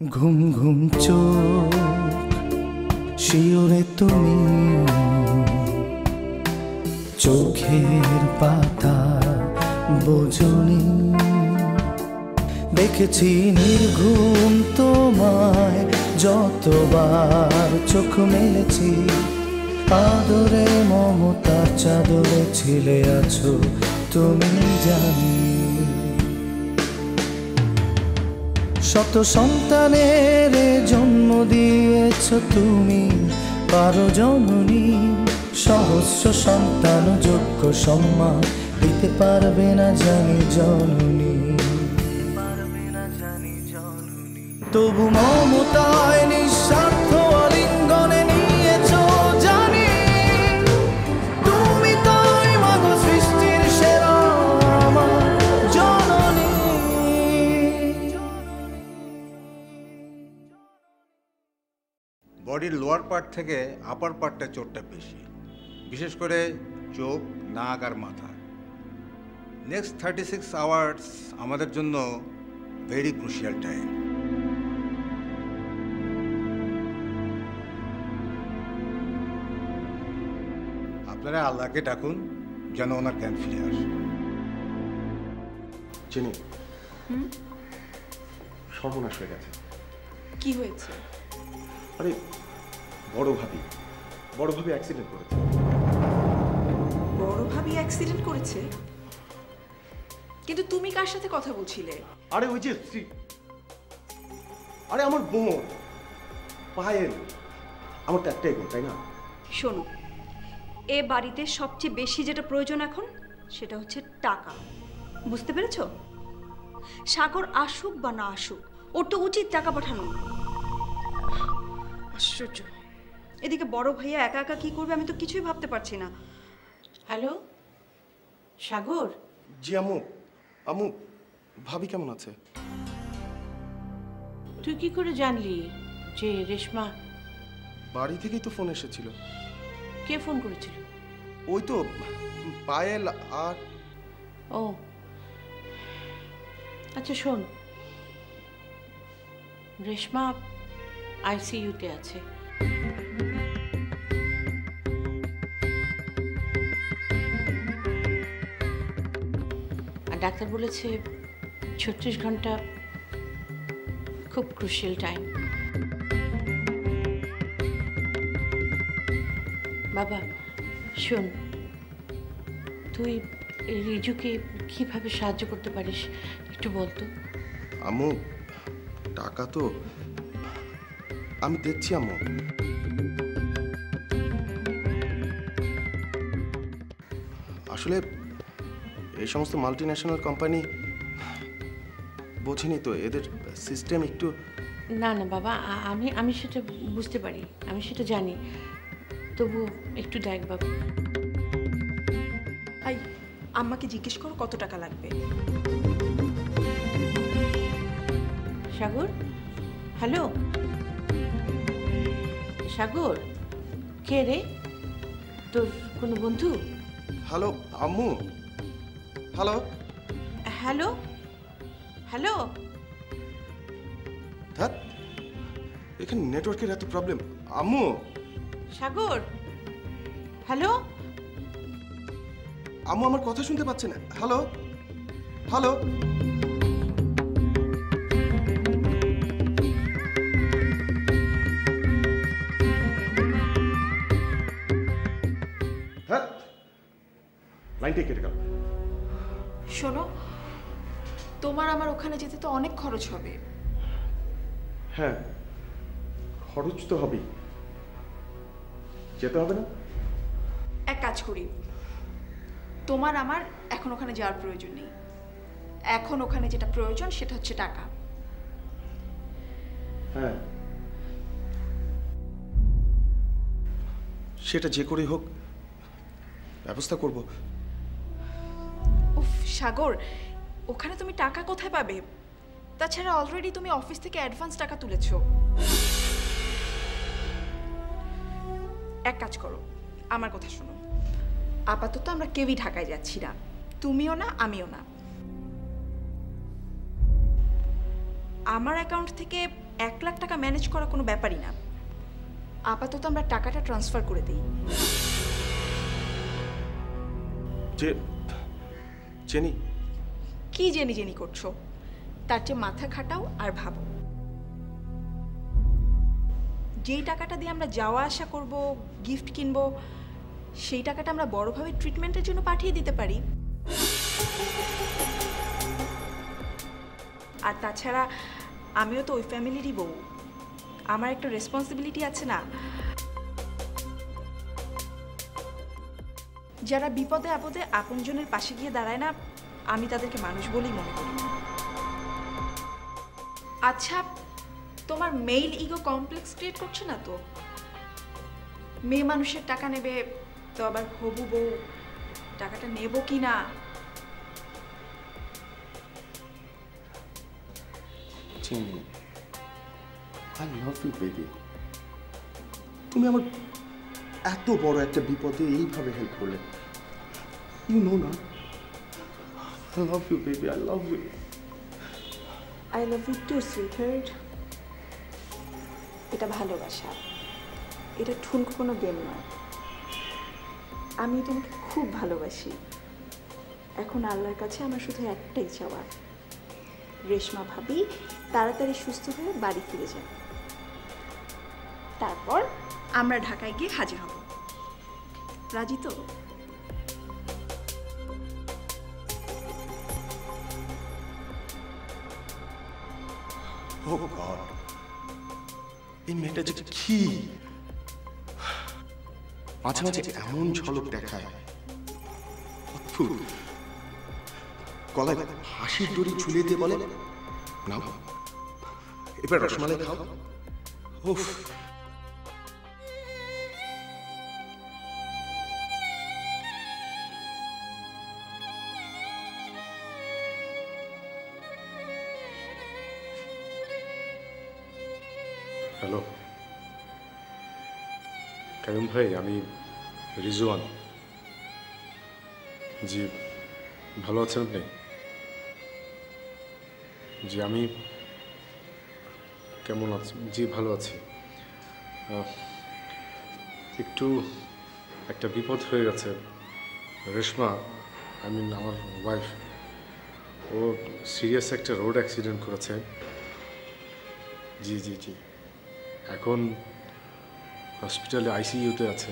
ঘুম ঘুম চোখ শিওরে তুমি চোখের পাতা বোঝনি দেখেছি নির্ঘুম তোমায় যতবার চোখ মেলেছি আদরে মমতার চাদরে ছিলে আছো তুমি জানি শত সন্তানের জন্ম দিয়েছ তুমি পারো জননী সহস্র সন্তান যোগ্য সম্মান দিতে পারবে না জানি জননী তবু মমতায় নিঃস্বার্থ আলিঙ্গনে নিয়েছ জানি তুমি তাই মাগো সৃষ্টির সেরা আমার জননী বডির লোয়ার পার্ট থেকে আপার পার্টটা চোটটা বেশি বিশেষ করে চোখ নাক আর মাথা নেক্সট 36 আওয়ার্স আমাদের জন্য ভেরি ক্রুশিয়াল টাইম আপনারা আল্লাহকে ডাকুন যেন ওনার জ্ঞান ফিরে আসে চিনি সর্বনাশ হয়ে গেছে কি হয়েছে আরে বড় ভাবি অ্যাক্সিডেন্ট করেছে বড় ভাবি অ্যাক্সিডেন্ট করেছে কিন্তু তুমি কার সাথে কথা বলছিলে আরে ওই যে আরে আমার বোন পায়েল আমার তো একটাই বোন তাই না শোনো এ বাড়িতে সবচেয়ে বেশি যেটা প্রয়োজন এখন সেটা হচ্ছে টাকা বুঝতে পেরেছো সাগর আসুক বা না আসুক ওর তো উচিত টাকা পাঠানো আশ্চর্য এদিকে বড় ভাইয়া একা একা কি করবে আমি তো কিছুই ভাবতে পারছি না হ্যালো সাগর জি আম্মু ভাবি কেমন আছে তুই কি করে জানলি যে রেশমা বাড়ি থেকেই তো ফোন এসেছিল কে ফোন করেছিল ওই তো পায়েল আর ও আচ্ছা শোন রেশমা আইসিইউতে আছে আর ডাক্তার বলেছে 36 ঘন্টা খুব ক্রুশিয়াল টাইম বাবা শোন তুই রিজুকে কিভাবে সাহায্য করতে পারিস একটু বলতো আম্মু টাকা তো আমি দেখছি আম্মু আসলে এই সমস্ত মাল্টি ন্যাশনাল কোম্পানি বোঝেনি তো এদের সিস্টেম একটু না না বাবা আমি সেটা বুঝতে পারি আমি সেটা জানি তবু একটু দেখ বাবা আই আম্মাকে জিজ্ঞেস করো কত টাকা লাগবে সাগর হ্যালো সাগর কে রে তোর কোনো বন্ধু হ্যালো আম্মু হ্যালো হ্যালো হ্যালো ধ্যাৎ এখানে নেটওয়ার্কের এত প্রবলেম আম্মু সাগর হ্যালো আম্মু আমার কথা শুনতে পাচ্ছে না হ্যালো হ্যালো হ্যাঁ লাইনটা কেটে গেল শোনো তোমার আমার ওখানে যেতে তো অনেক খরচ হবে হ্যাঁ খরচ তো হবেই যেতে হবে না এক কাজ করি তোমার আমার এখন ওখানে যাওয়ার প্রয়োজন নেই এখন ওখানে যেটা প্রয়োজন সেটা হচ্ছে টাকা হ্যাঁ সেটা যে করেই হোক ব্যবস্থা করব উফ সাগর ওখানে তুমি টাকা কোথায় পাবে তাছাড়া অলরেডি তুমি অফিস থেকে অ্যাডভান্স টাকা তুলেছো এক কাজ করো আমার কথা শোনো আপাতত আমরা কেউই ঢাকায় যাচ্ছি না, তুমিও না আমিও না। আমার অ্যাকাউন্ট থেকে 1 লাখ টাকা ম্যানেজ করা কোনো ব্যাপারই না। আপাতত আমরা টাকাটা ট্রান্সফার করে দিই। জেনি, কি জেনি জেনি করছো? তার চেয়ে মাথা খাটাও আর ভাবো। যেই টাকাটা দিয়ে আমরা যাওয়া আসা করব, গিফট কিনবো, সেই টাকাটা আমরা বড়ভাবে ট্রিটমেন্টের জন্য পাঠিয়ে দিতে পারি। আর তাছাড়া আমিও তো ওই ফ্যামিলিরই বউ, আমার একটা রেসপন্সিবিলিটি আছে না? যারা বিপদে আপদে আপনজনের পাশে গিয়ে দাঁড়ায় না, আমি তাদেরকে মানুষ বলেই মনে করি। আচ্ছা, তোমার মেইল ইগো কমপ্লেক্স ক্রিয়েট করছে না তো? মেয়ে মানুষের টাকা নেবে তো আবার হবু বউ টাকাটা নেব কি না? Jenny, I love you baby. তুমি আমার এত বড় একটা বিপদে এইভাবে হেল্প করলে। ইউ নো না, I love you baby, I love you. I love you too sweetheart. এটা ভালোবাসা, এটা ঠুনকো কোনো গেম নয়। আমি তোমাকে খুব ভালোবাসি। এখন আল্লাহর কাছে আমার শুধু একটাই চাওয়া, রেশমা ভাবি তাড়াতাড়ি সুস্থ হয়ে বাড়ি ফিরে যান, তারপর আমরা ঢাকায় গিয়ে হাজির হব। রাজি তো? ও গড, এই মেয়েটা যে কি মাঝে মাঝে এমন ঝলক দেখায়, অদ্ভুত। গলায় হাসির দড়ি ঝুলিয়ে দিয়ে বলে, না এবার রসমালাই খাও। উফ, হ্যালো কায়ুম ভাই, আমি রিজওয়ান। জি, ভালো আছেন আপনি? জি, আমি কেমন আছি? জি, ভালো আছি। একটু একটা বিপদ হয়ে গেছে। রেশমা, আই মিন আমার ওয়াইফ, ও সিরিয়াস একটা রোড অ্যাক্সিডেন্ট করেছে। জি জি জি, এখন হসপিটালে আইসিইউতে আছে।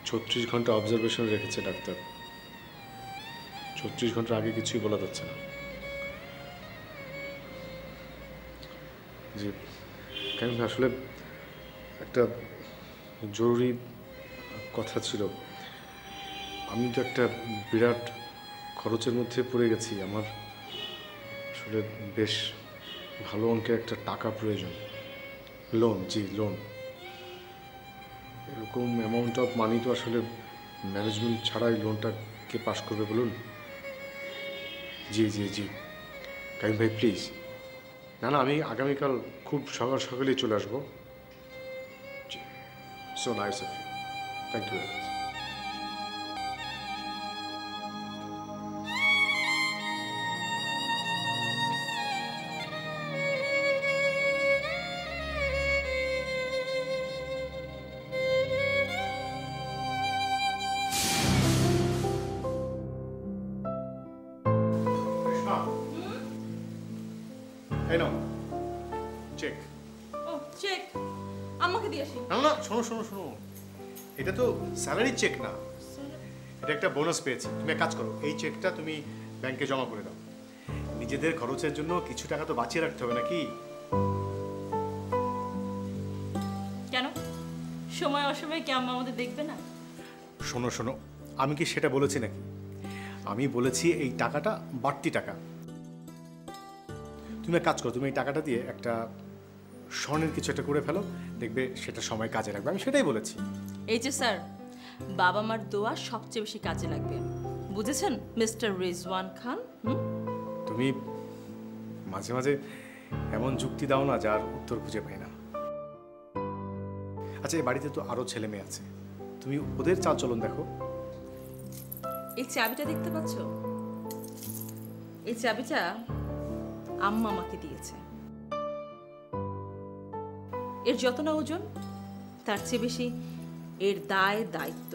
36 ঘন্টা অবজারভেশন রেখেছে ডাক্তার। 36 ঘন্টার আগে কিছুই বলা যাচ্ছে না। জি, কেন আসলে একটা জরুরি কথা ছিল। আমি তো একটা বিরাট খরচের মধ্যে পড়ে গেছি। আমার আসলে বেশ ভালো অঙ্কের একটা টাকা প্রয়োজন। লোন, জি লোন। এরকম অ্যামাউন্ট অফ মানি তো আসলে ম্যানেজমেন্ট ছাড়াই লোনটা কে পাস করবে বলুন? জি জি জি, কাইম ভাই প্লিজ। না না, আমি আগামীকাল খুব সকাল সকালেই চলে আসবো। জি, so nice of you, thank you very much. এই নাও চেক। ও চেক আমাকে দিয়ে আসি। না না, শোনো শোনো শোনো, এটা তো স্যালারি চেক না, এটা একটা বোনাস পেয়েছি। তুমি এক কাজ করো, এই চেকটা তুমি ব্যাংকে জমা করে দাও। নিজেদের খরচের জন্য কিছু টাকা তো বাঁচিয়ে রাখতে হবে নাকি? কেন সময় অসময়ে কি আম্মা আমাদের দেখবে না? শোনো শোনো, আমি কি সেটা বলেছি নাকি? আমি বলেছি এই টাকাটা বাড়তি টাকা। তুমি এক কাজ করো, তুমি এই টাকাটা দিয়ে একটা স্বর্ণের কিছু একটা করে ফেলো, দেখবে সেটা সময় কাজে লাগবে। আমি সেটাই বলেছি। এই যে স্যার, বাবা মার দোয়া সবচেয়ে বেশি কাজে লাগবে, বুঝেছেন মিস্টার রিজওয়ান খান? তুমি মাঝে মাঝে এমন যুক্তি দাও না যার উত্তর খুঁজে পাই না। আচ্ছা, এই বাড়িতে তো আরও ছেলে মেয়ে আছে, তুমি ওদের চাল চলন দেখো। এই চাবিটা দেখতে পাচ্ছ? এই চাবিটা আম্মা আমাকে দিয়েছে। এর যত না ওজন তার চেয়ে বেশি এর দায় দায়িত্ব।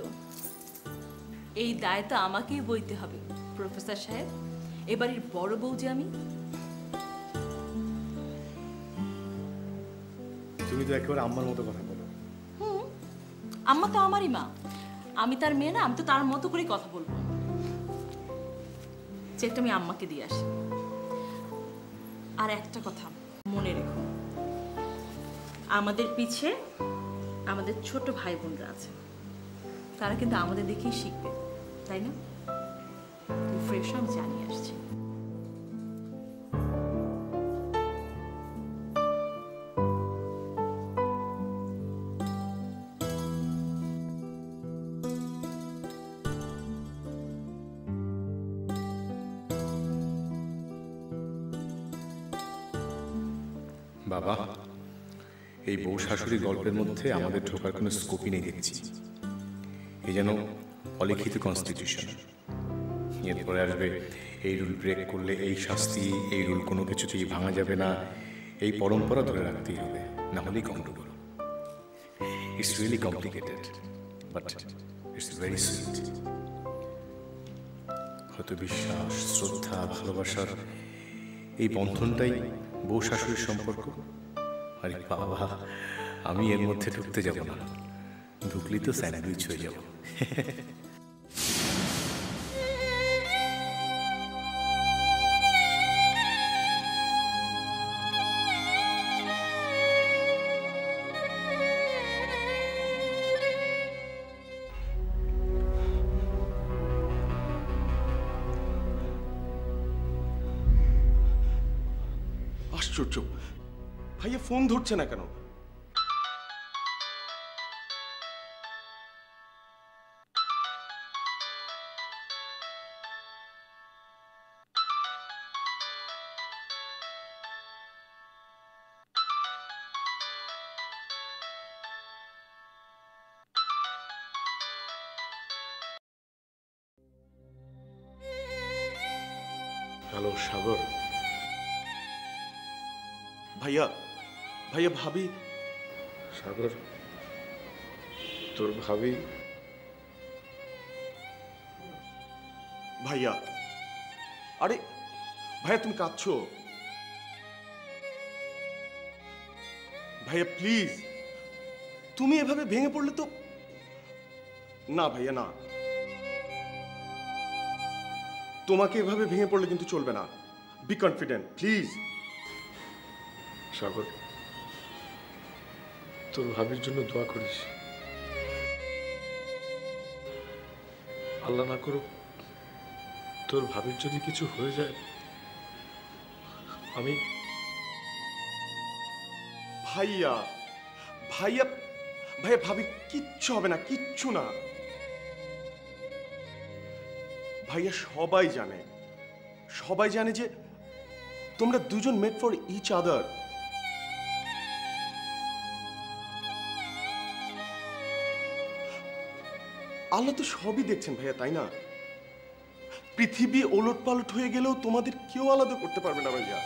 এই দায় তো আমাকেই বইতে হবে প্রফেসর সাহেব। এবারের বড় বউ যে আমি। তুমি তো একেবারে আম্মার মতো কথা বলো। আম্মা তো আমারই মা, আমি তার মেয়ে না, আমি তো তার মতো করে কথা বলবো। চেকটা আমি আম্মাকে দিয়ে আসি। আর একটা কথা মনে রেখো, আমাদের পিছে আমাদের ছোট ভাই বোনরা আছে, তারা কিন্তু আমাদের দেখেই শিখবে, তাই না? ফ্রেশ আমি জানিয়ে আসছি। বাবা, এই বউ শাশুড়ি গল্পের মধ্যে আমাদের ঢোকার কোনো স্কোপই নেই দেখছি। এই যেন অলিখিত কনস্টিটিউশন। এরপরে আসবে এই রুল ব্রেক করলে এই শাস্তি, এই রুল কোনো কিছুতেই ভাঙা যাবে না, এই পরম্পরা ধরে রাখতেই হবে, না হলেই গন্ডগোল। It's really complicated, but it's very sweet. হয়তো বিশ্বাস, শ্রদ্ধা, ভালোবাসার এই বন্ধনটাই বউ শাশুড়ির সম্পর্ক। আরে বাবা, আমি এর মধ্যে ঢুকতে যাব না, ঢুকলেই তো স্যান্ডউইচ হয়ে যাব। আশ্চর্য, ভাইয়া ফোন ধরছে না কেন? হ্যালো সাগর। ভাইয়া, ভাইয়া ভাবি। সাগর, তোর ভাবি? ভাইয়া, আরে ভাইয়া তুমি কাঁদছো? ভাইয়া প্লিজ, তুমি এভাবে ভেঙে পড়লে তো না। ভাইয়া না, তোমাকে এভাবে ভেঙে পড়লে কিন্তু চলবে না। Be confident please. সাগর, তোর ভাবির জন্য দোয়া করিস। আল্লাহ না করুক তোর ভাবির যদি কিছু হয়ে যায়, আমি। ভাইয়া ভাইয়া ভাইয়া ভাবি কিচ্ছু হবে না, কিচ্ছু না। ভাইয়া সবাই জানে যে তোমরা দুজন মেড ফর ইচ আদার। আল্লাহ তো সবই দেখছেন ভাইয়া, তাই না? পৃথিবী ওলট পালট হয়ে গেলেও তোমাদের কেউ আলাদা করতে পারবে না ভাইয়া।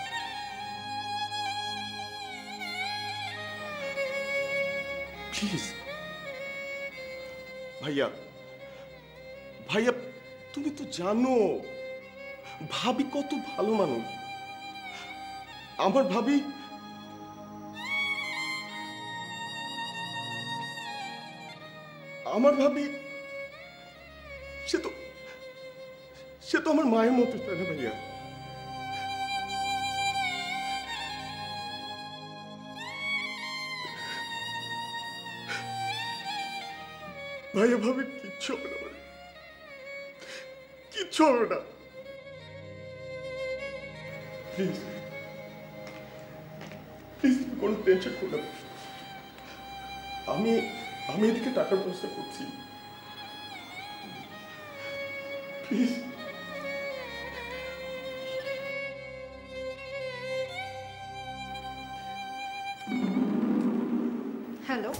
প্লিজ ভাইয়া, ভাইয়া তুমি তো জানো ভাবি কত ভালো মানুষ। আমার ভাবি সে তো আমার মায়ের মতো, তাই না ভাইয়া? ভাইয়া ভাবি কিচ্ছু হবে না, কিচ্ছু হবে না। প্লিজ প্লিজ কোনো টেনশন করো না। আমি এদিকে টাকার ব্যবস্থা করছি। প্লিজ। হ্যালো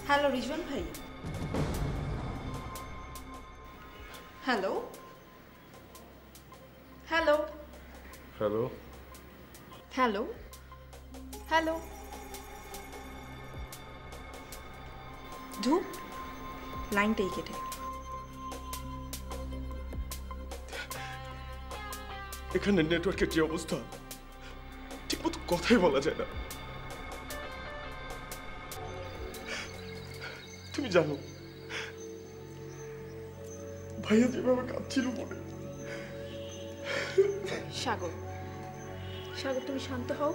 হ্যালো রিজওয়ান ভাই, hello hello hello hello hello ধু লাইনটাই কেটে। এখানে নেটওয়ার্কের যে অবস্থা, ঠিকমতো কথাই বলা যায় না। তুমি জানো ভাইয়া যেভাবে কাঁদছিল মনে। সাগর, সাগর তুমি শান্ত হও।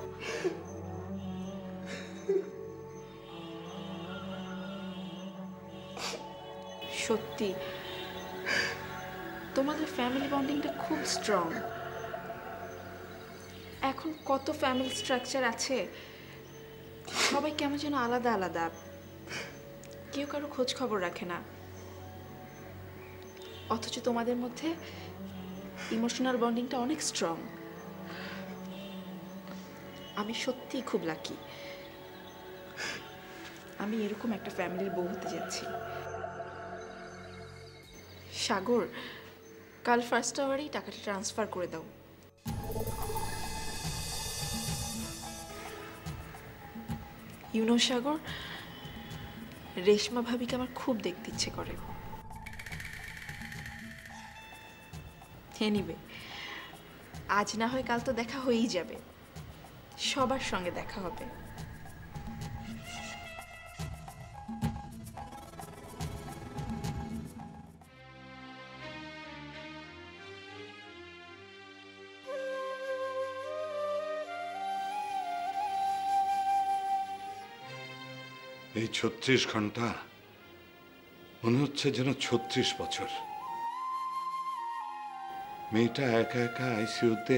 সত্যি তোমাদের ফ্যামিলি বন্ডিংটা খুব স্ট্রং। এখন কত ফ্যামিলি স্ট্রাকচার আছে, সবাই কেমন যেন আলাদা আলাদা, কেউ কারো খোঁজ খবর রাখে না। অথচ তোমাদের মধ্যে ইমোশনাল বন্ডিংটা অনেক স্ট্রং। আমি সত্যিই খুব লাকি, আমি এরকম একটা ফ্যামিলির বউ হতে যাচ্ছি। সাগর, কাল ফার্স্ট আওয়ারেই টাকাটা ট্রান্সফার করে দাও। ইউনো সাগর, রেশমা ভাবিকে আমার খুব দেখতে ইচ্ছে করে। এনিওয়ে, আজ না হয় কাল তো দেখা হয়েই যাবে, সবার সঙ্গে দেখা হবে। এই ৩৬ ঘন্টা মনে হচ্ছে যেন ৩৬ বছর। মেয়েটা একা একা আইসিইউতে,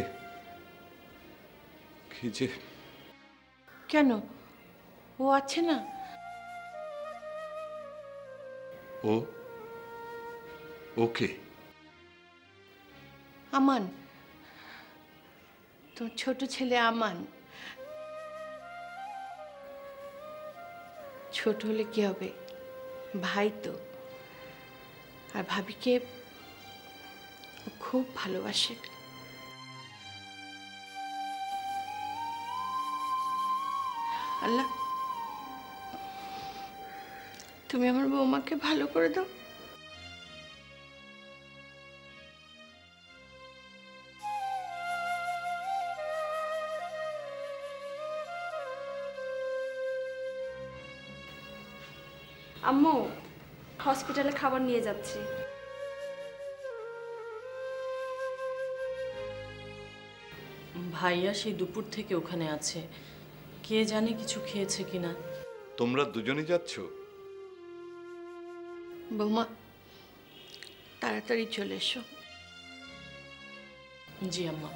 কি যে। কেন, ও আছে না? ও ওকে আমান, তোর ছোট ছেলে আমান। ছোট হলে কি হবে, ভাই তো। আর ভাবিকে ও খুব ভালোবাসে। আল্লাহ, তুমি আমার বৌমাকে ভালো করে দাও। আম্মু, হসপিটালে খাবার নিয়ে যাচ্ছি। ভাইয়া সেই দুপুর থেকে ওখানে আছে, কে জানে কিছু খেয়েছে কিনা। তোমরা দুজনই যাচ্ছ? বৌমা, তাড়াতাড়ি চলে এসো। জি আম্মা,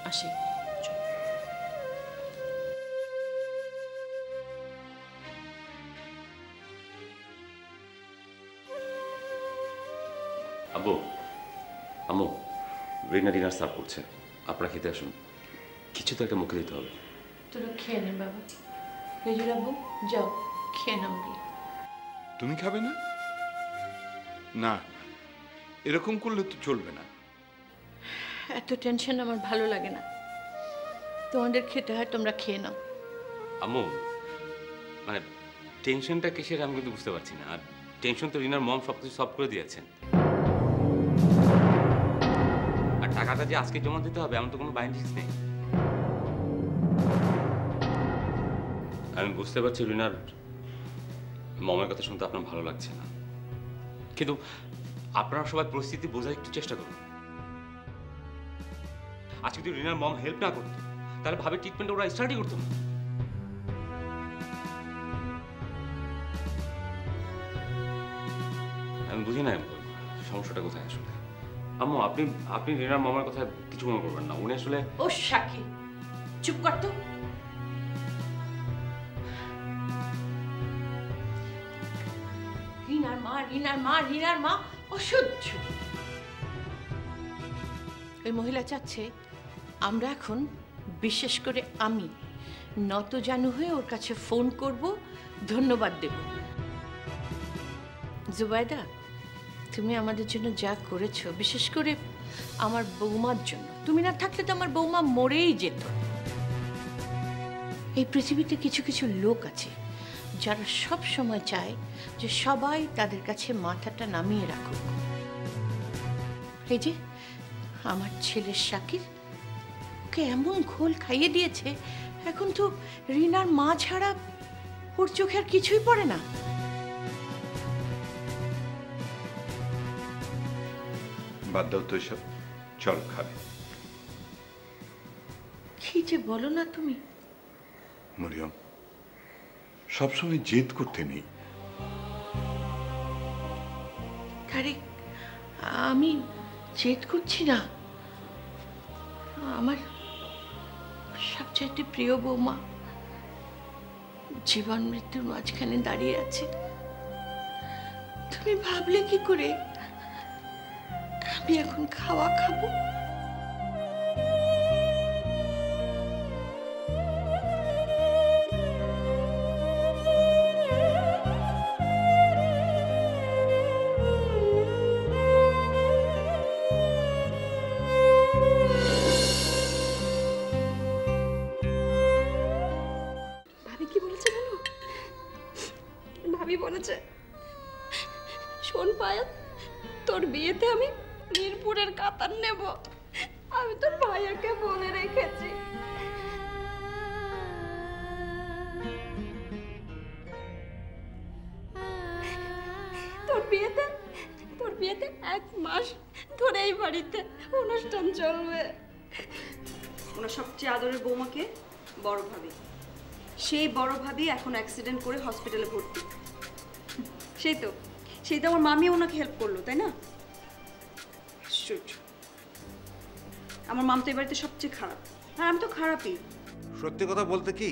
আসি। আব্বু, আম্মু, রিনা ডিনার সার্ভ করছে, আপনারা খেতে আসুন। কিছু তো একটা মুখে দিতে হবে। তোরা খেয়ে নে বাবা। রেজুর আব্বু, যাও খেয়ে নাও গিয়ে। তুমি খাবে না? না, এরকম করলে তো চলবে না। এত টেনশন আমার ভালো লাগে না। তোমাদের খেতে হয়, তোমরা খেয়ে নাও। আম্মু, মানে টেনশনটা কিসের আমি কিন্তু বুঝতে পারছি না। আর টেনশন তো রিনার মম সব কিছু সলভ করে দিয়েছেন। আর টাকাটা যে আজকে জমা দিতে হবে এমন তো কোনো বাইন্ডিংস নেই। আমি বুঝতে পারছি রিনার মমের কথা শুনতে আপনার ভালো লাগছে না, কিন্তু আপনারা সবাই পরিস্থিতি বোঝার একটু চেষ্টা করুন। আজকে যদি রিনার মম হেল্প না করতো তাহলে ভাবে ট্রিটমেন্ট ওরা স্টার্টই করতো না। আমি বুঝি না সমস্যাটা কোথায় আসলে। আম্মু, আপনি রিনার মামার কথা কিছু মনে করবেন না, উনি আসলে। ও সাকি, চুপ কর তো। রিনার মা অসহ্য। ওই মহিলা চাচ্ছে আমরা এখন, বিশেষ করে আমি, নত জানু হয়ে ওর কাছে ফোন করব, ধন্যবাদ দেব। জুবাইদা, তুমি আমাদের জন্য যা করেছো, বিশেষ করে আমার বৌমার জন্য। তুমি না থাকলে তো আমার বৌমা মরেই যেত। এই পৃথিবীতে কিছু কিছু লোক আছে যারা সব সময় চায় যে সবাই তাদের কাছে মাথাটা নামিয়ে রাখুক। এই যে আমার ছেলে শাকির, ওকে এমন ঘোল খাইয়ে দিয়েছে, এখন তো রিনার মা ছাড়া ওর চোখে আর কিছুই পড়ে না। বাদ দাও তো এসব, চল খাবে। কি যে বলো না তুমি। মরিয়ম, সবসময় জেদ করতে নেই। আরে আমি জেদ করছি না, আমার সবচেয়ে প্রিয় বৌমা জীবন মৃত্যুর মাঝখানে দাঁড়িয়ে আছে। তুমি ভাবলে কি করে আমি এখন খাওয়া খাবো? বলেছে, শোন পায়াত, তোর বিয়েতে আমি মিরপুরের কাতার নেব। আমি তোর ভাইয়াকে বলে রেখেছি। তোর বিয়েতে 1 মাস ধরে এই বাড়িতে অনুষ্ঠান চলবে। ওনার সবচেয়ে আদরের বৌমাকে বড় ভাবি, সেই বড় ভাবি এখন অ্যাক্সিডেন্ট করে হসপিটালে ভর্তি। সেই তো আমার মামি ওনাকে হেল্প করলো, তাই না? আমার মাম তো এই বাড়িতে সবচেয়ে খারাপ, আর আমি তো খারাপই। সত্যি কথা বলতে কি,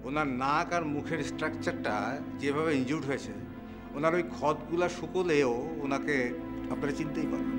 ওনার নাক আর মুখের স্ট্রাকচারটা যেভাবে ইনজুর্ড হয়েছে, ওনার ওই ক্ষতগুলা শুকলেও ওনাকে আপনারা চিনতেই পারেন।